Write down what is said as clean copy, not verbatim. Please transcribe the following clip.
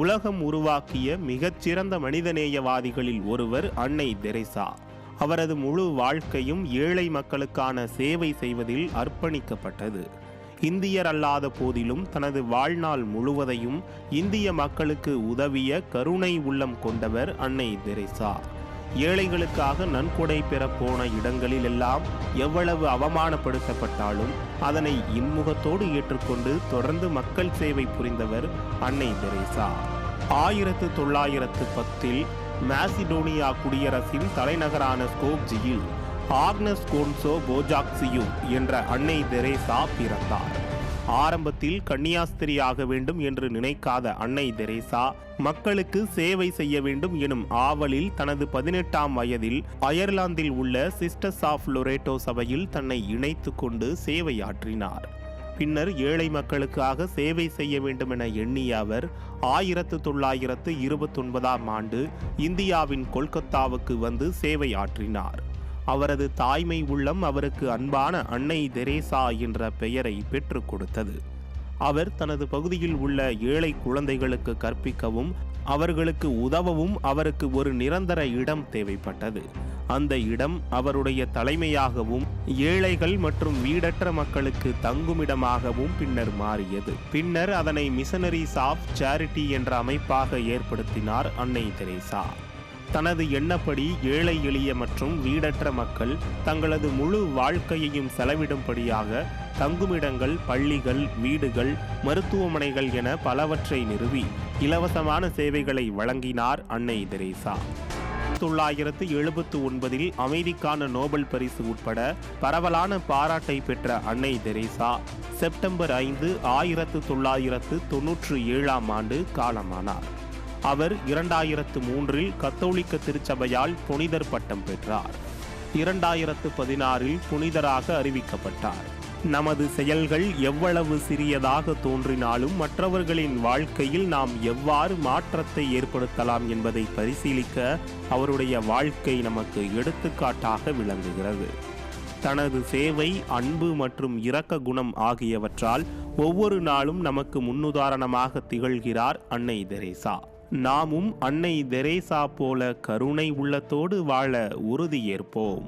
உலகம் உருவாக்கிய மிகச்சிறந்த மனிதநேயவாதிகளில் ஒருவர் அன்னை தெரேசா. அவரது முழு வாழ்க்கையும் ஏழை மக்களுக்கான சேவை செய்வதில் அர்ப்பணிக்கப்பட்டது. இந்தியர் அல்லாத போதிலும் தனது வாழ்நாள் முழுவதையும் இந்திய மக்களுக்கு உதவிய கருணை உள்ளம் கொண்டவர் அன்னை தெரேசா. ஏழைகளுக்காக நன்கொடை பெறப்போன இடங்களிலெல்லாம் எவ்வளவு அவமானப்படுத்தப்பட்டாலும் அதனை இன்முகத்தோடு ஏற்றுக்கொண்டு தொடர்ந்து மக்கள் சேவை புரிந்தவர் அன்னை தெரேசா. 1910 மாசிடோனியா குடியரசின் தலைநகரான ஸ்கோப்ஜியில் ஆக்னஸ் கோன்சோ போஜாக்சியு என்ற அன்னை தெரேசா பிறந்தார். ஆரம்பத்தில் கன்னியாஸ்திரியாக வேண்டும் என்று நினைக்காத அன்னை தெரேசா மக்களுக்கு சேவை செய்ய வேண்டும் எனும் ஆவலில் தனது 18ஆம் வயதில் அயர்லாந்தில் உள்ள சிஸ்டர்ஸ் ஆஃப் லொரேட்டோ சபையில் தன்னை இணைத்து கொண்டு சேவையாற்றினார். பின்னர் ஏழை மக்களுக்காக சேவை செய்ய வேண்டும் என எண்ணிய அவர் 1929ஆம் ஆண்டு இந்தியாவின் கொல்கத்தாவுக்கு வந்து சேவை ஆற்றினார். அவரது தாய்மை உள்ளம் அவருக்கு அன்பான அன்னை தெரேசா என்ற பெயரை பெற்றுக் கொடுத்தது. அவர் தனது பகுதியில் உள்ள ஏழை குழந்தைகளுக்கு கற்பிக்கவும் அவர்களுக்கு உதவவும் அவருக்கு ஒரு நிரந்தர இடம் தேவைப்பட்டது. அந்த இடம் அவருடைய தலைமையாகவும் ஏழைகள் மற்றும் வீடற்ற மக்களுக்கு தங்குமிடமாகவும் பின்னர் மாறியது. பின்னர் அதனை மிஷனரிஸ் ஆஃப் சேரிட்டி என்ற அமைப்பாக ஏற்படுத்தினார் அன்னை தெரேசா. தனது எண்ணப்படி ஏழை எளிய மற்றும் வீடற்ற மக்கள் தங்களது முழு வாழ்க்கையையும் செலவிடும்படியாக தங்குமிடங்கள், பள்ளிகள், வீடுகள், மருத்துவமனைகள் என பலவற்றை நிறுவி இலவசமான சேவைகளை வழங்கினார் அன்னை தெரேசா. 1979 அமைதிக்கான நோபல் பரிசு உட்பட பரவலான பாராட்டை பெற்ற அன்னை தெரேசா செப்டம்பர் 5, 1997ஆம் ஆண்டு காலமானார். அவர் 2003 கத்தோலிக்க திருச்சபையால் புனிதர் பட்டம் பெற்றார். 2016 புனிதராக அறிவிக்கப்பட்டார். நமது செயல்கள் எவ்வளவு சிறியதாக தோன்றினாலும் மற்றவர்களின் வாழ்க்கையில் நாம் எவ்வாறு மாற்றத்தை ஏற்படுத்தலாம் என்பதை பரிசீலிக்க அவருடைய வாழ்க்கை நமக்கு எடுத்துக்காட்டாக விளங்குகிறது. தனது சேவை, அன்பு மற்றும் இரக்க குணம் ஆகியவற்றால் ஒவ்வொரு நாளும் நமக்கு முன்னுதாரணமாக திகழ்கிறார் அன்னை தெரேசா. நாமும் அன்னை தெரேசா போல கருணை உள்ளத்தோடு வாழ உறுதியேற்போம்.